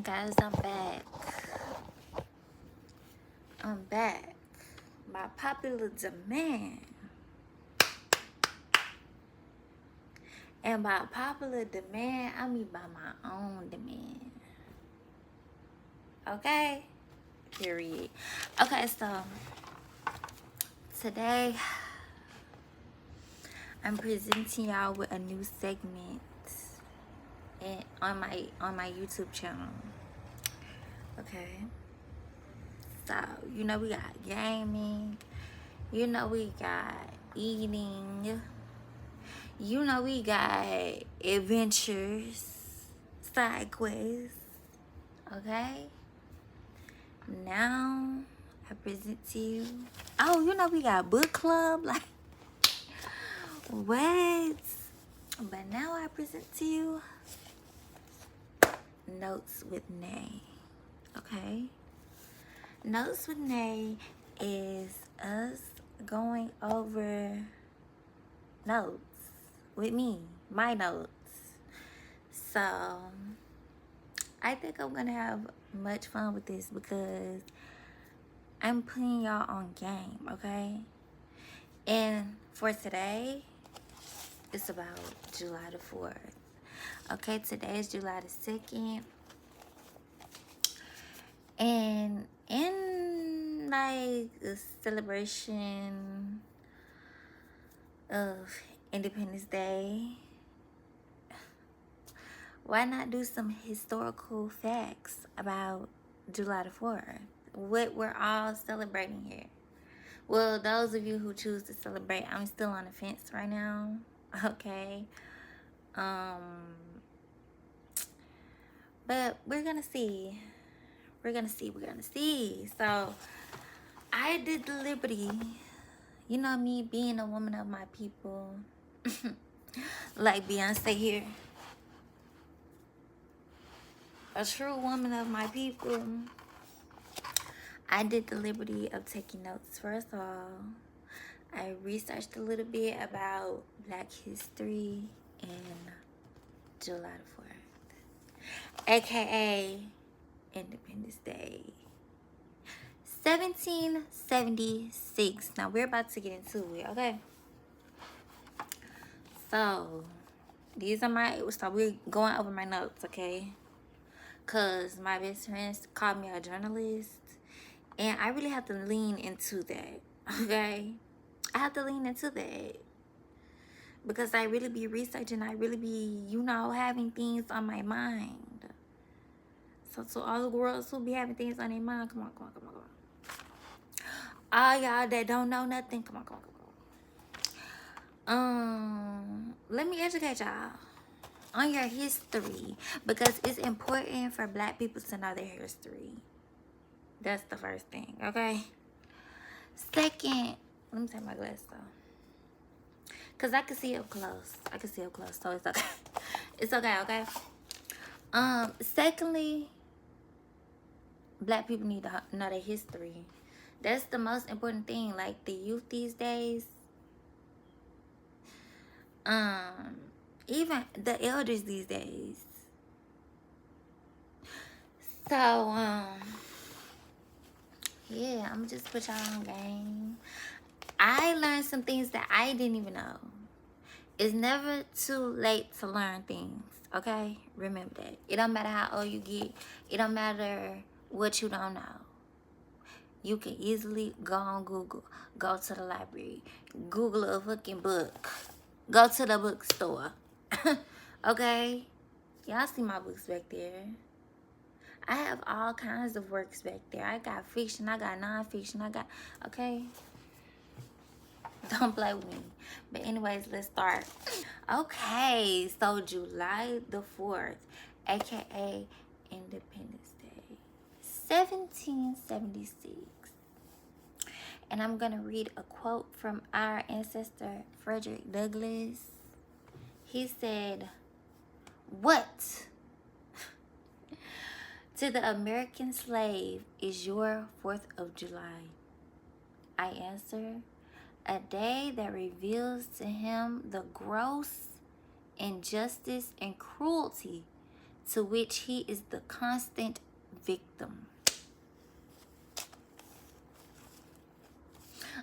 Guys, I'm back. I'm back. By popular demand. And by popular demand, I mean by my own demand. Okay? Period. Okay, so today I'm presenting y'all with a new segment on my YouTube channel. Okay? So, we got gaming. We got eating. We got adventures, side quests. Okay? Now, I present to you. Oh, we got book club. Like, what? But now I present to you Notes with Nay. Okay? Notes with Nay is us going over notes with me, my notes. So, I think I'm gonna have much fun with this because I'm putting y'all on game, okay? And for today, it's about July the 4th. Okay, today is July the 2nd. And in like the celebration of Independence Day, why not do some historical facts about July the 4th? What we're all celebrating here. Well, those of you who choose to celebrate, I'm still on the fence right now. Okay. But we're gonna see. We're gonna see. So I did the liberty, me being a woman of my people, like Beyonce here. A true woman of my people. I did the liberty of taking notes. First of all, I researched a little bit about Black history and July the 4th, aka Independence Day, 1776. Now we're about to get into it, okay? So we're going over my notes, okay? Cause my best friends called me a journalist, and I really have to lean into that, okay? I have to lean into that because I really be researching. I really be, having things on my mind. So to all the girls who be having things on their mind, come on. All y'all that don't know nothing, come on. Let me educate y'all on your history because it's important for Black people to know their history. That's the first thing, okay? Second, let me take my glasses off. Because I can see up close. So it's okay. It's okay? Secondly, Black people need to know their history. That's the most important thing. Like the youth these days, even the elders these days. So, yeah, I'm just put y'all on game. I learned some things that I didn't even know. It's never too late to learn things, okay? Remember that. It don't matter how old you get. It don't matter what you don't know. You can easily go on Google. Go to the library. Google a fucking book. Go to the bookstore. Okay? Y'all see my books back there. I have all kinds of works back there. I got fiction. I got non-fiction. Okay? Don't play with me. But anyways, let's start. Okay, so July the 4th, aka Independence Day, 1776. And I'm gonna read a quote from our ancestor Frederick Douglass. He said, "What to the American slave is your 4th of July?" I answer, "A day that reveals to him the gross injustice and cruelty to which he is the constant victim.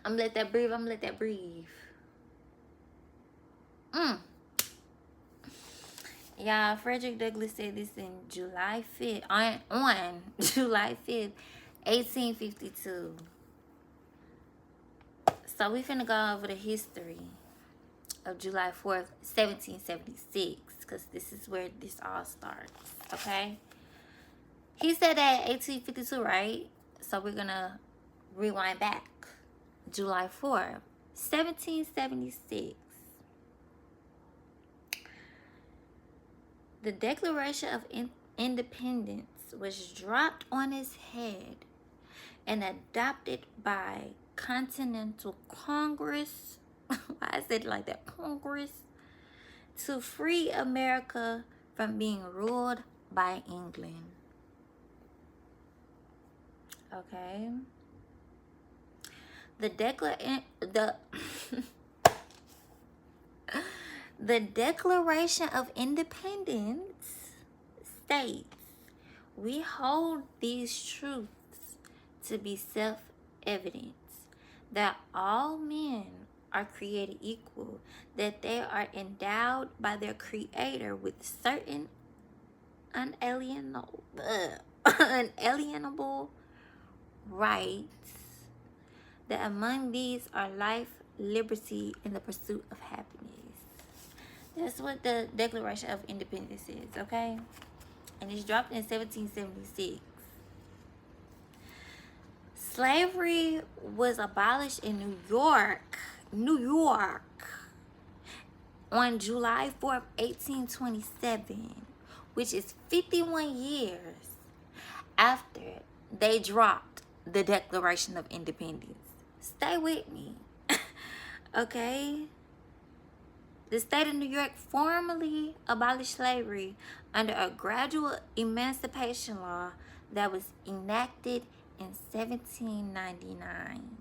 I'm gonna let that breathe. I'm gonna let that breathe. Y'all, Frederick Douglass said this in July 5th, on July 5th, 1852. So we finna go over the history of July 4th, 1776, because this is where this all starts, okay? He said that 1852, right? So we're gonna rewind back. July 4th, 1776. The Declaration of Independence was dropped on its head and adopted by Continental Congress. Why is it like that? Congress. To free America from being ruled by England. Okay. The Declaration of Independence states, we hold these truths to be self-evident, that all men are created equal, that they are endowed by their Creator with certain unalienable rights, that among these are life, liberty, and the pursuit of happiness. That's what the Declaration of Independence is, okay? And it's dropped in 1776. Slavery was abolished in New York, on July 4th, 1827, which is 51 years after they dropped the Declaration of Independence. Stay with me, okay? The state of New York formally abolished slavery under a gradual emancipation law that was enacted in 1799.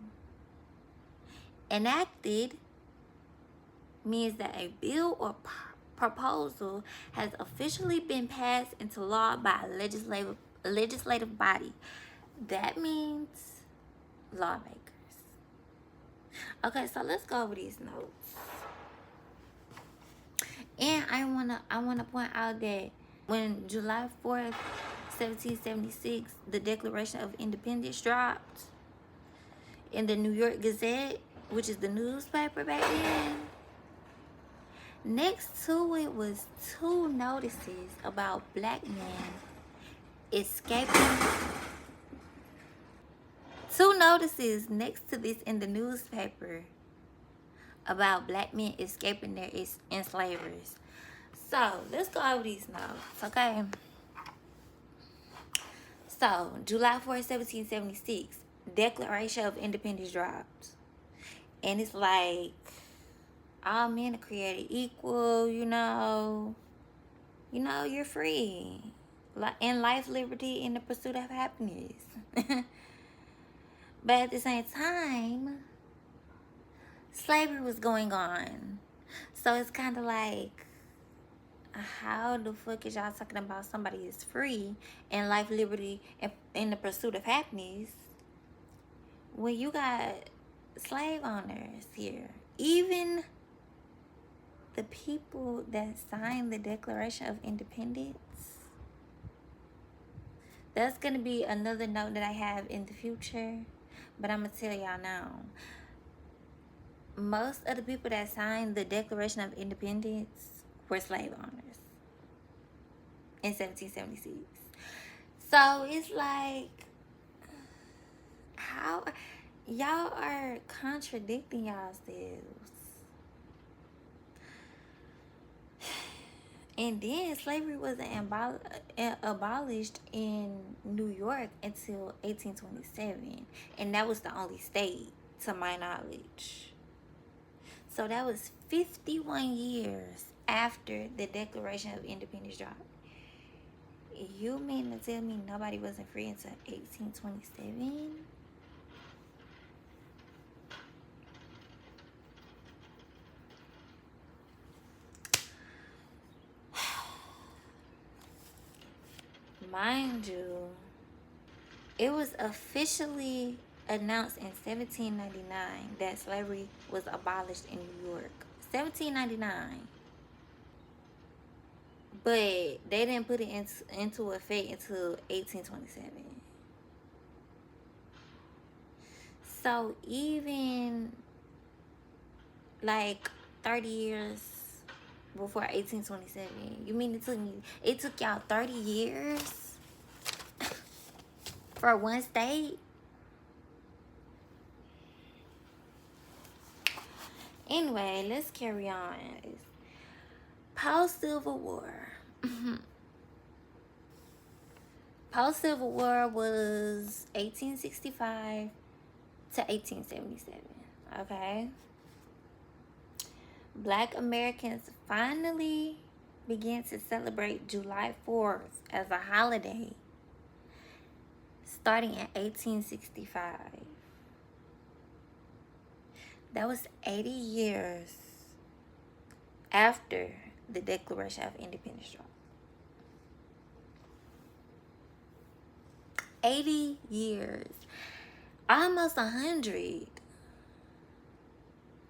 Enacted means that a bill or proposal has officially been passed into law by a legislative body. That means lawmakers. Okay, so let's go over these notes. And I wanna point out that when July 4th, 1776, the Declaration of Independence dropped in the New York Gazette, which is the newspaper back then, next to it was 2 notices about black men escaping. 2 notices next to this in the newspaper about black men escaping their enslavers. So let's go over these notes, okay? So July 4th, 1776, Declaration of Independence dropped, and it's like all men are created equal. You're free in life, liberty, and the pursuit of happiness. But at the same time, slavery was going on. So it's kind of like, how the fuck is y'all talking about somebody is free in life, liberty, and in the pursuit of happiness when you got slave owners here? Even the people that signed the Declaration of Independence. That's going to be another note that I have in the future. But I'm going to tell y'all now. Most of the people that signed the Declaration of Independence were slave owners in 1776. So it's like, how y'all are contradicting yourselves. And then slavery wasn't abolished in New York until 1827. And that was the only state, to my knowledge. So that was 51 years after the Declaration of Independence dropped. You mean to tell me nobody wasn't free until 1827? Mind you, it was officially announced in 1799 that slavery was abolished in New York. 1799. But they didn't put it into effect until 1827. So even like 30 years before 1827, you mean it took y'all 30 years for one state? Anyway, let's carry on. Post-Civil War. Post-Civil War was 1865 to 1877. Okay? Black Americans finally began to celebrate July 4th as a holiday starting in 1865. That was 80 years after the Declaration of Independence dropped. 80 years. Almost 100.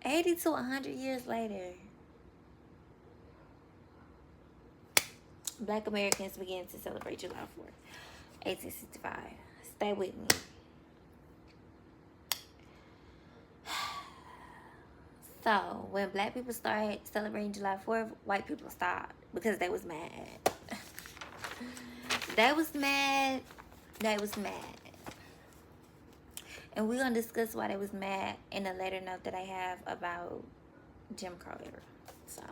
80 to 100 years later, Black Americans began to celebrate July 4th, 1865. Stay with me. So, when black people started celebrating July 4th, white people stopped because they was mad. They was mad. They was mad. And we're going to discuss why they was mad in a later note that I have about Jim Crow era. So,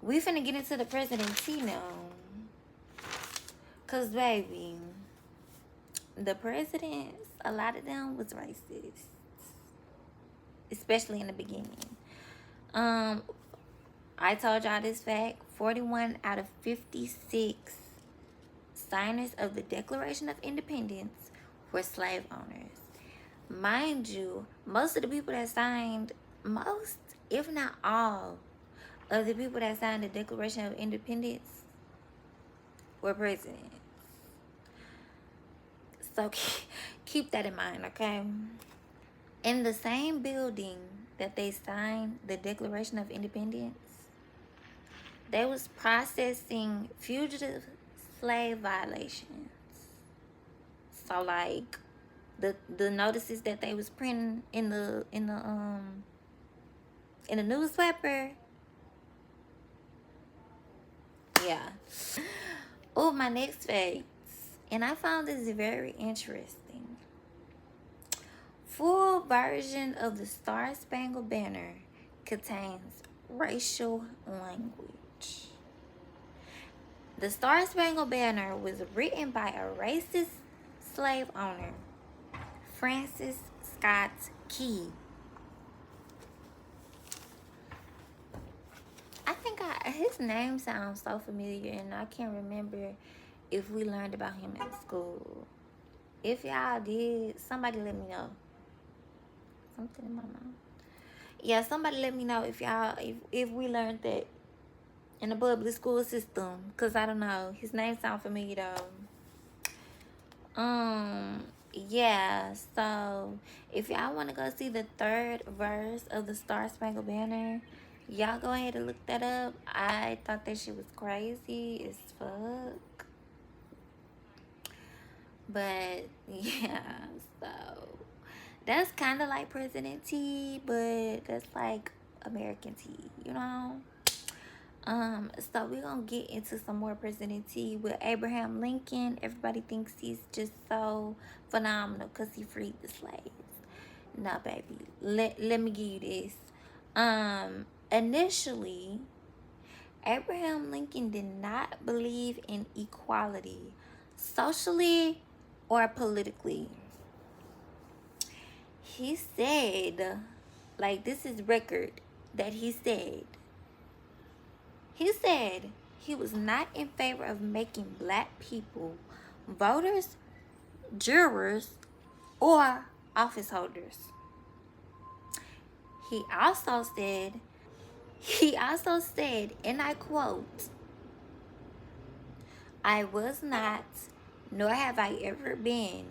we finna get into the presidency now. Because, baby, the presidents, a lot of them was racist. Especially in the beginning. I told y'all this fact. 41 out of 56 signers of the Declaration of Independence were slave owners. Mind you, most of the people that signed, most, if not all, of the people that signed the Declaration of Independence were presidents. So keep that in mind, okay? In the same building that they signed the Declaration of Independence, they was processing fugitive slave violations. So like the notices that they was printing in the newspaper. Yeah. Oh, my next facts. And I found this very interesting. Full version of the Star Spangled Banner contains racial language. The Star Spangled Banner was written by a racist slave owner, Francis Scott Key. I think his name sounds so familiar, and I can't remember if we learned about him in school. If y'all did, somebody let me know. Something in my mouth. Yeah, somebody let me know if y'all, if we learned that in the public school system, because I don't know. His name sounds familiar though. Yeah, so if y'all want to go see the third verse of the Star Spangled Banner, y'all go ahead and look that up. I thought that shit was crazy as fuck. But yeah, so that's kind of like President T, but that's like American T, you know? So we're gonna get into some more President T with Abraham Lincoln. Everybody thinks he's just so phenomenal because he freed the slaves. No, baby. Let me give you this. Initially, Abraham Lincoln did not believe in equality socially or politically. He said, like, this is record that he said he was not in favor of making black people voters, jurors, or office holders. He also said, and I quote, I was not, nor have I ever been,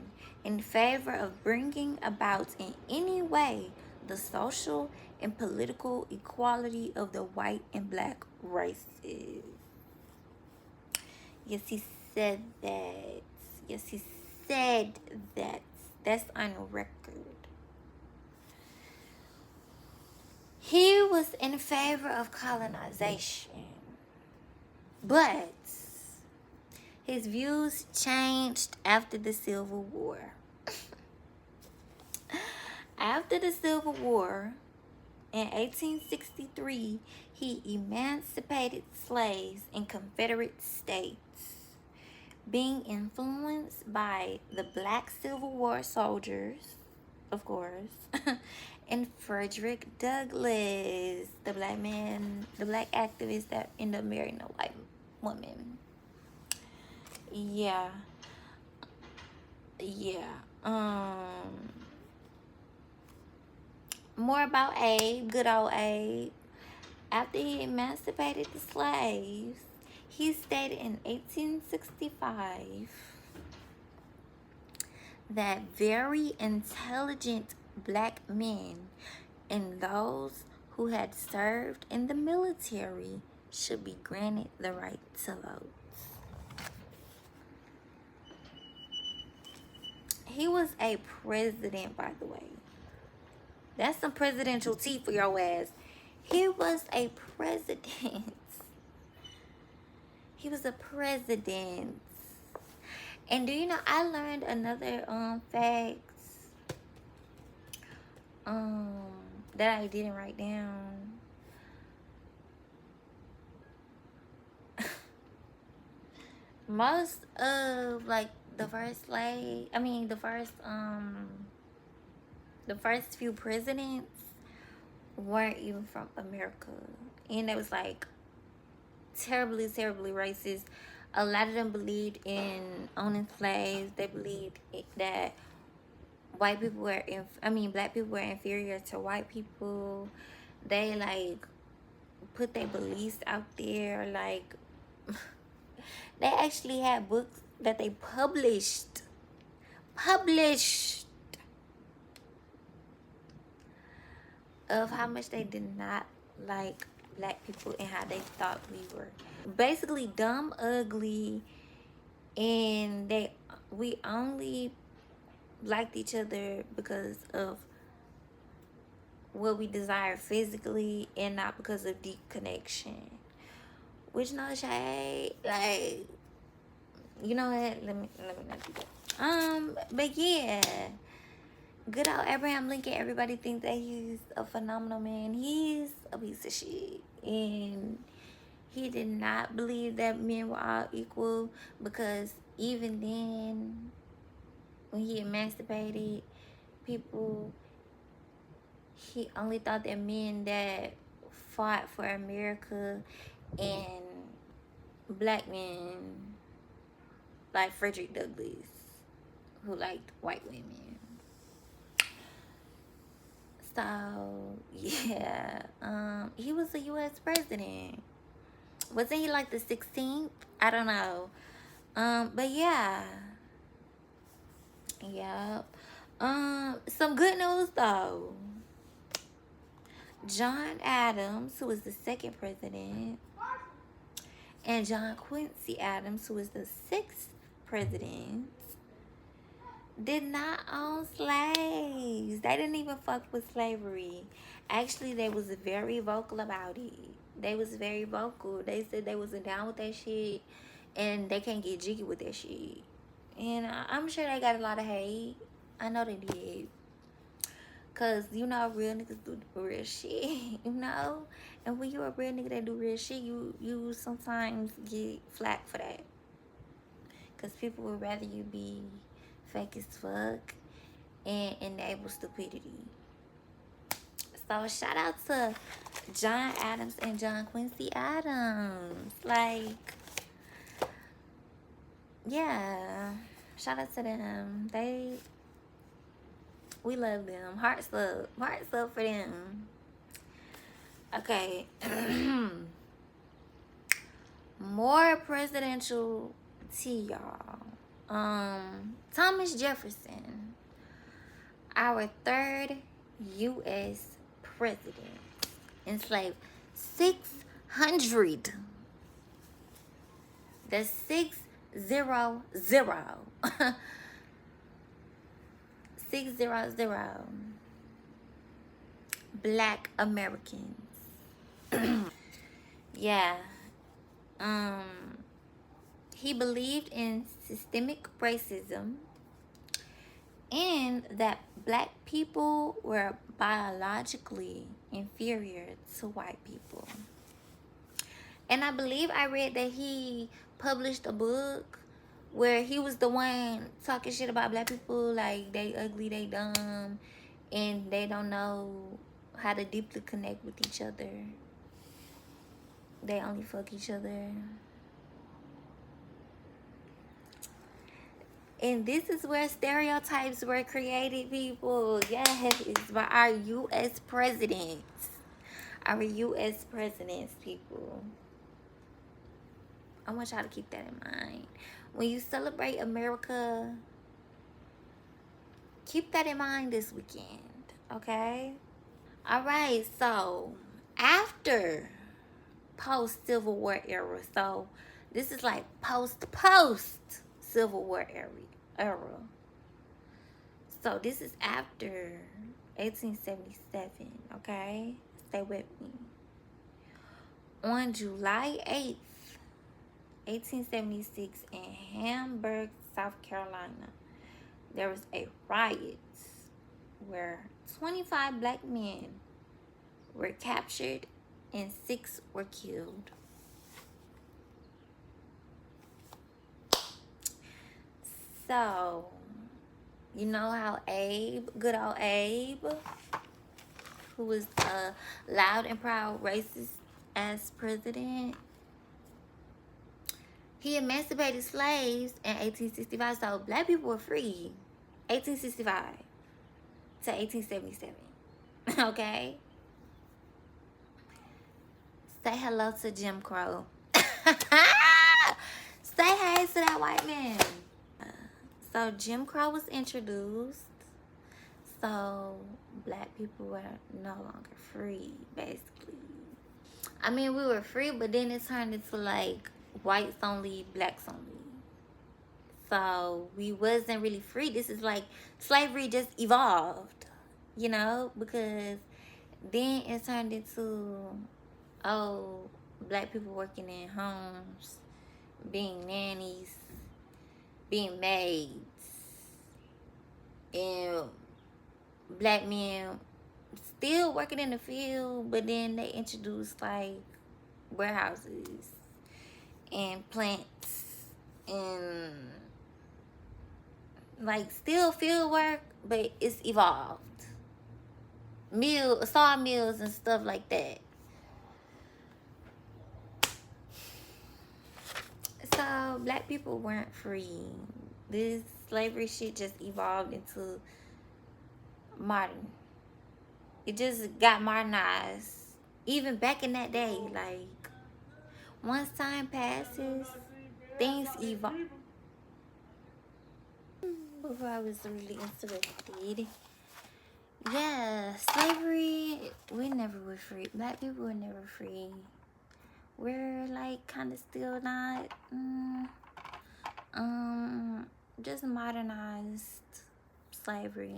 in favor of bringing about in any way the social and political equality of the white and black races. Yes, he said that. Yes, he said that. That's on record. He was in favor of colonization, but his views changed after the Civil War. After the Civil War, in 1863, he emancipated slaves in Confederate states. Being influenced by the Black Civil War soldiers, of course, and Frederick Douglass, the black man, the black activist that ended up marrying a white woman. Yeah. More about Abe, good old Abe. After he emancipated the slaves, he stated in 1865 that very intelligent black men and those who had served in the military should be granted the right to vote. He was a president, by the way. That's some presidential tea for your ass. He was a president. He was a president. And do you know, I learned another facts that I didn't write down. Most of like the first few presidents weren't even from America. And it was like terribly racist. A lot of them believed in owning slaves. They believed that black people were inferior to white people. They like put their beliefs out there. Like they actually had books that they published of how much they did not like black people and how they thought we were basically dumb, ugly, and we only liked each other because of what we desire physically and not because of deep connection. Which, no shade, like, you know what, let me not do that. But yeah, good old Abraham Lincoln, everybody thinks that he's a phenomenal man. He's a piece of shit. And he did not believe that men were all equal, because even then, when he emancipated people, he only thought that men that fought for America and black men like Frederick Douglass, who liked white women. So yeah, he was a U.S. president. Wasn't he like the 16th? I don't know. But yeah. Yep. Some good news though. John Adams, who was the second president, and John Quincy Adams, who was the sixth president, did not own slaves. They didn't even fuck with slavery. Actually, they was very vocal about it. They was very vocal. They said they wasn't down with that shit, and they can't get jiggy with that shit. And I'm sure they got a lot of hate. I know they did. Cause you know real niggas do real shit, you know? And when you're a real nigga that do real shit, you sometimes get flack for that. Cause people would rather you be fake as fuck and enable stupidity. So shout out to John Adams and John Quincy Adams. Like, yeah, shout out to them. We love them. Hearts up for them. Okay. More presidential tea, y'all. Thomas Jefferson, our third U.S. president, enslaved 600. That's 600. 600 Black Americans. Yeah. Um, he believed in systemic racism and that black people were biologically inferior to white people. And I believe I read that he published a book where he was the one talking shit about black people, like they ugly, they dumb, and they don't know how to deeply connect with each other. They only fuck each other. And this is where stereotypes were created, people. Yes, it's by our U.S. presidents. Our U.S. presidents, people. I want y'all to keep that in mind. When you celebrate America, keep that in mind this weekend, okay? All right, so after post-Civil War era, so this is like post-Civil War era. So this is after 1877, okay? Stay with me. On July 8th, 1876, in Hamburg, South Carolina, there was a riot where 25 black men were captured and 6 were killed. So, you know how Abe, good old Abe, who was a loud and proud racist as president, he emancipated slaves in 1865. So black people were free 1865 to 1877. Okay? Say hello to Jim Crow. Say hey to that white man. So Jim Crow was introduced. So black people were no longer free, basically. I mean, we were free, but then it turned into like whites only, blacks only. So we wasn't really free. This is like slavery just evolved, you know, because then it turned into, oh, black people working in homes, being nannies, being maids, and black men still working in the field, but then they introduced like warehouses and plants and like still field work, but it's evolved. Sawmills and stuff like that. So black people weren't free. This slavery shit just evolved into modern. It just got modernized. Even back in that day, like once time passes, things evolve. Before I was really interested. Yeah, slavery, we never were free. Black people were never free. We're like kind of still not. Just modernized slavery.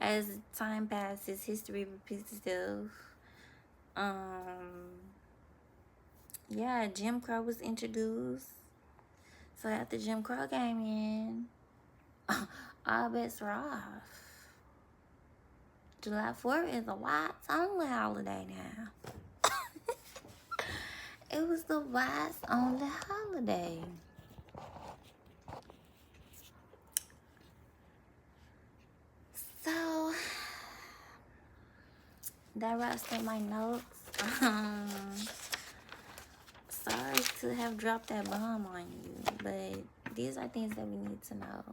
As time passes, history repeats itself. Yeah, Jim Crow was introduced. So after Jim Crow came in, all bets were off. July 4th is a whites only holiday now. It was the whites only holiday. So that wraps up my notes. Sorry to have dropped that bomb on you, but these are things that we need to know.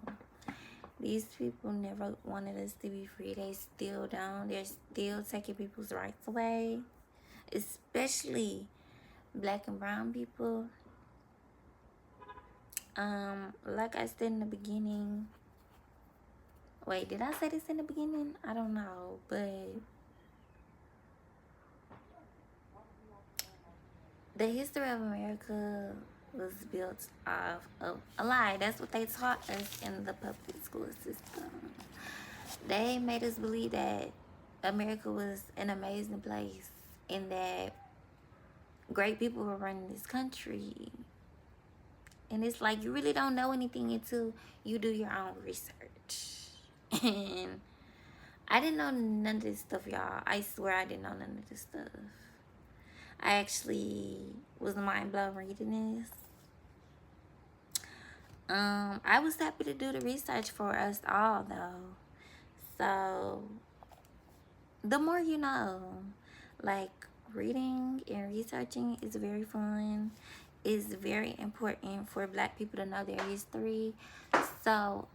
These people never wanted us to be free. They still don't. They're still taking people's rights away, especially black and brown people. Like I said in the beginning, wait, did I say this in the beginning? I don't know, but the history of America was built off of a lie. That's what they taught us in the public school system. They made us believe that America was an amazing place and that great people were running this country. And it's like you really don't know anything until you do your own research. And I didn't know none of this stuff, y'all. I swear I didn't know none of this stuff. I actually was mind blown reading this. I was happy to do the research for us all, though. So, the more you know, like reading and researching is very fun. It's very important for Black people to know their history. So,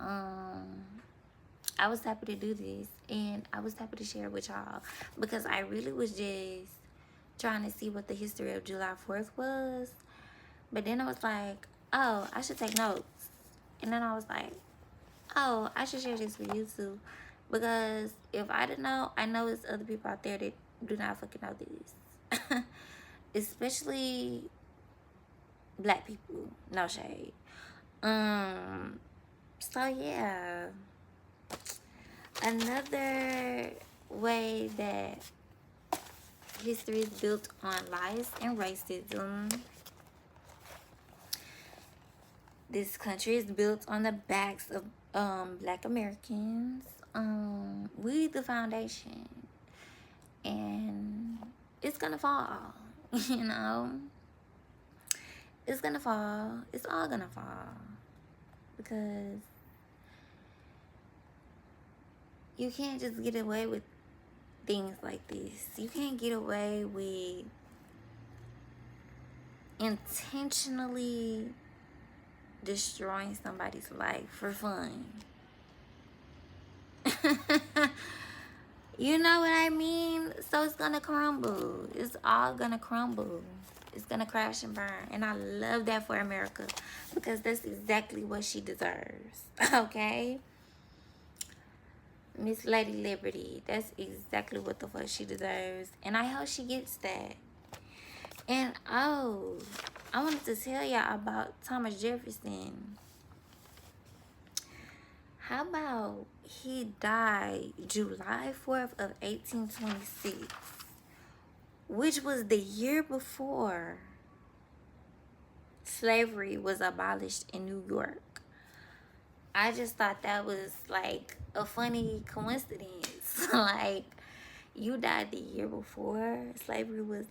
I was happy to do this, and I was happy to share it with y'all because I really was just trying to see what the history of July 4th was. But then I was like, oh, I should take notes. And then I was like, oh, I should share this with you too. Because if I didn't know, I know there's other people out there that do not fucking know this. Especially Black people. No shade. So yeah. Another way that history is built on lies and racism. This country is built on the backs of Black Americans. We the foundation, and it's gonna fall. You know, it's gonna fall. It's all gonna fall because you can't just get away with things like this. You can't get away with intentionally destroying somebody's life for fun. You know what I mean? So it's gonna crumble. It's all gonna crumble. It's gonna crash and burn. And I love that for America because that's exactly what she deserves. Okay? Miss Lady Liberty. That's exactly what the fuck she deserves. And I hope she gets that. And oh, I wanted to tell y'all about Thomas Jefferson. How about he died July 4th of 1826, which was the year before slavery was abolished in New York. I just thought that was like a funny coincidence. Like, you died the year before slavery was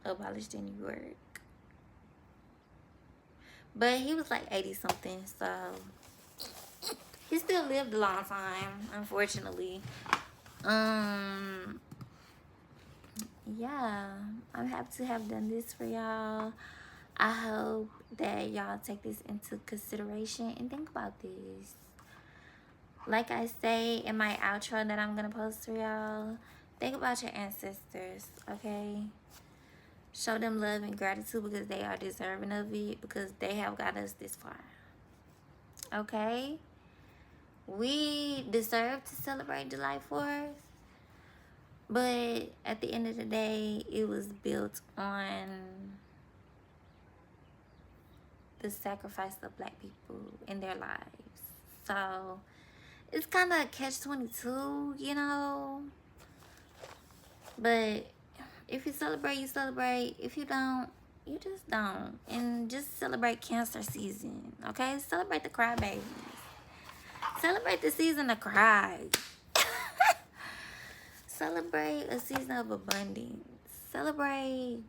abolished in New York. But he was like 80 something, so he still lived a long time, unfortunately. Yeah, I'm happy to have done this for y'all. I hope that y'all take this into consideration and think about this. Like I say in my outro that I'm gonna post for y'all, think about your ancestors, okay? Show them love and gratitude because they are deserving of it, because they have got us this far. Okay? We deserve to celebrate July 4th, but at the end of the day, it was built on the sacrifice of Black people in their lives. So it's kind of catch-22, you know? But if you celebrate, you celebrate. If you don't, you just don't. And just celebrate Cancer season, okay? Celebrate the cry babies. Celebrate the season of cry. Celebrate a season of abundance. Celebrate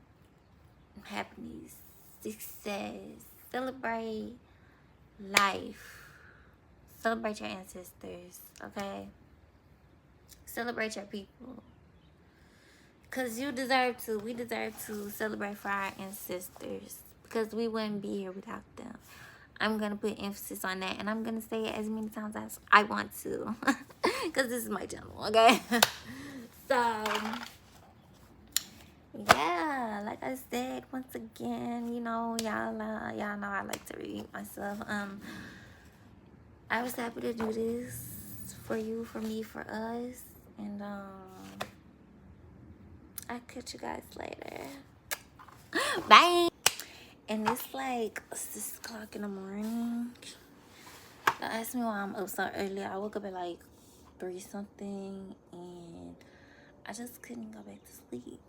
happiness, success. Celebrate life. Celebrate your ancestors, okay? Celebrate your people. Because you deserve to. We deserve to celebrate for our ancestors. Because we wouldn't be here without them. I'm going to put emphasis on that. And I'm going to say it as many times as I want to. Because this is my channel, okay? So, yeah. like I said, once again, you know, y'all know I like to read myself. I was happy to do this for you, for me, for us, and I'll catch you guys later. Bye. And it's like 6 o'clock in the morning. Don't ask me why I'm up so early. I woke up at like 3 something, and I just couldn't go back to sleep.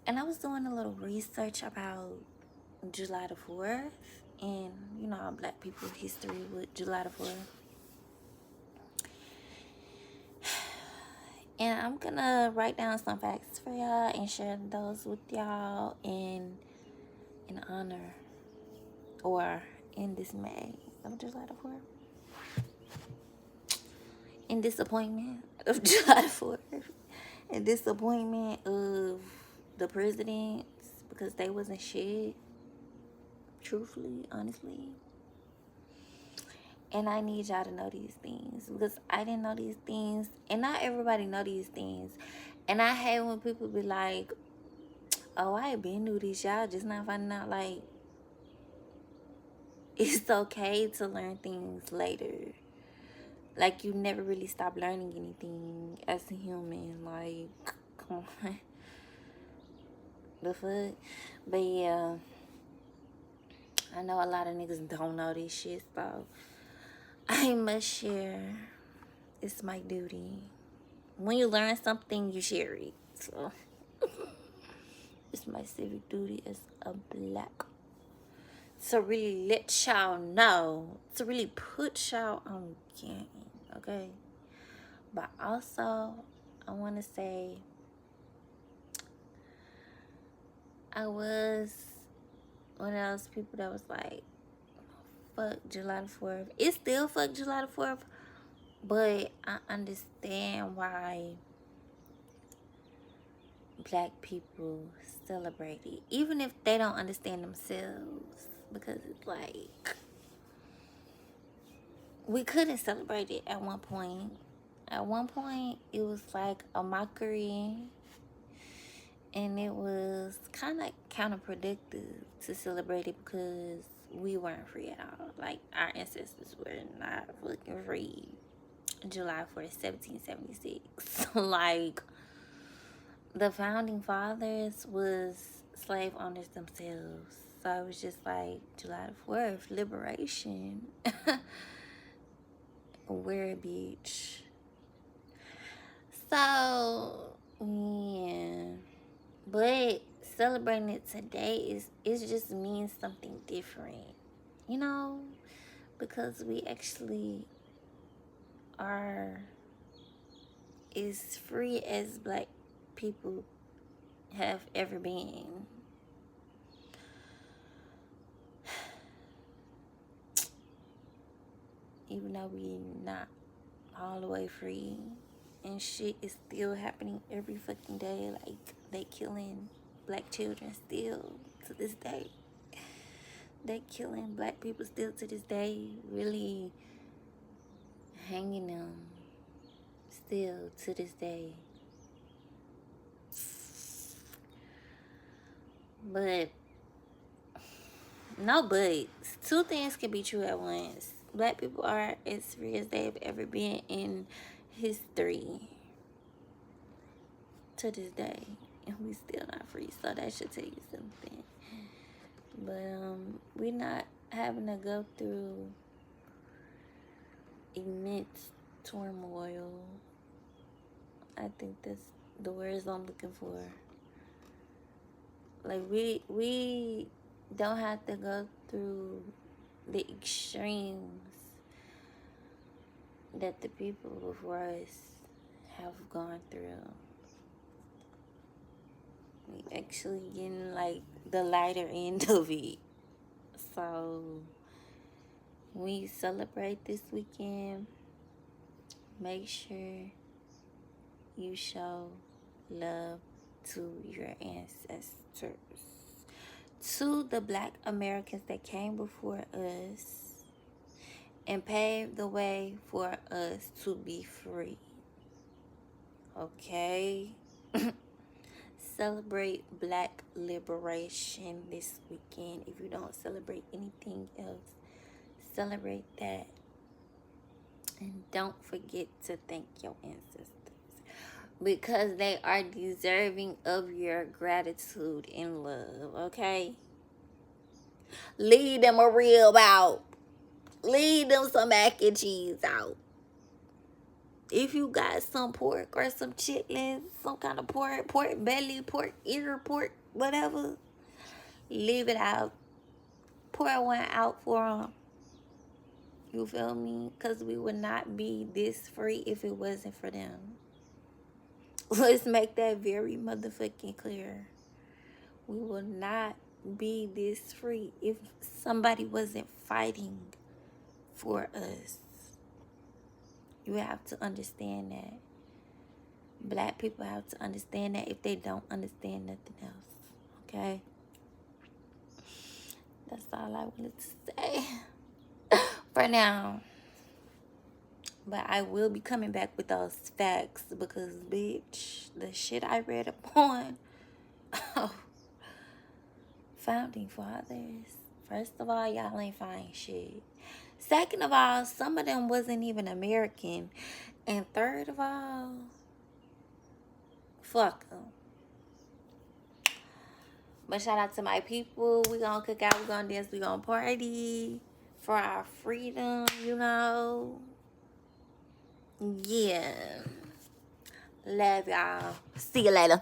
And I was doing a little research about July the 4th, and you know, Black people's history with July the 4th. And I'm gonna write down some facts for y'all and share those with y'all in honor or in dismay of July the 4th. In disappointment of July the 4th. In disappointment of the presidents because they wasn't shit. Truthfully, honestly. And I need y'all to know these things because I didn't know these things, and not everybody know these things. And I hate when people be like, oh, I been knew this, y'all just not finding out. Like, it's okay to learn things later. Like, you never really stop learning anything as a human. Like, come on. The fuck? But yeah, I know a lot of niggas don't know this shit, so I must share. It's my duty. When you learn something, you share it. So it's my civic duty as a Black to really let y'all know, to really put y'all on game, okay? But also, I want to say I was one of those people that was like, fuck July the 4th. It's still fuck July the 4th, but I understand why Black people celebrate it, even if they don't understand themselves, because it's like we couldn't celebrate it at one point. At one point, it was like a mockery, and it was kind of counterproductive to celebrate it because we weren't free at all. Like, our ancestors were not fucking free. July 4th, 1776. Like, the founding fathers was slave owners themselves. So it was just like July the 4th, liberation. Wear a bitch. So yeah. But celebrating it today it just means something different. You know? Because we actually are as free as Black people have ever been. Even though we not all the way free, and shit is still happening every fucking day. Like, they killing Black children still to this day. They killing Black people still to this day, really hanging them still to this day. But no buts. Two things can be true at once. Black people are as free as they've ever been in history to this day, and we still not free. So that should tell you something. But we're not having to go through immense turmoil. I think that's the words I'm looking for. Like, we don't have to go through the extremes that the people before us have gone through. We actually getting like the lighter end of it. So when you celebrate this weekend, make sure you show love to your ancestors, to the Black Americans that came before us and paved the way for us to be free. Okay? celebrate Black liberation this weekend. If you don't celebrate anything else, celebrate that. And don't forget to thank your ancestors, because they are deserving of your gratitude and love, okay? Leave them a rib out. Leave them some mac and cheese out. If you got some pork or some chitlins, some kind of pork belly, pork ear, pork whatever, leave it out. Pour one out for them. You feel me? Because we would not be this free if it wasn't for them. Let's make that very motherfucking clear. We will not be this free if somebody wasn't fighting for us. You have to understand that. Black people have to understand that if they don't understand nothing else. Okay? That's all I wanted to say for now. But I will be coming back with those facts because, bitch, the shit I read upon founding fathers. First of all, y'all ain't find shit. Second of all, some of them wasn't even American. And third of all, fuck them. But shout out to my people. We gonna cook out, we gonna dance, we gonna party for our freedom, you know. Yeah. Love y'all. See you later.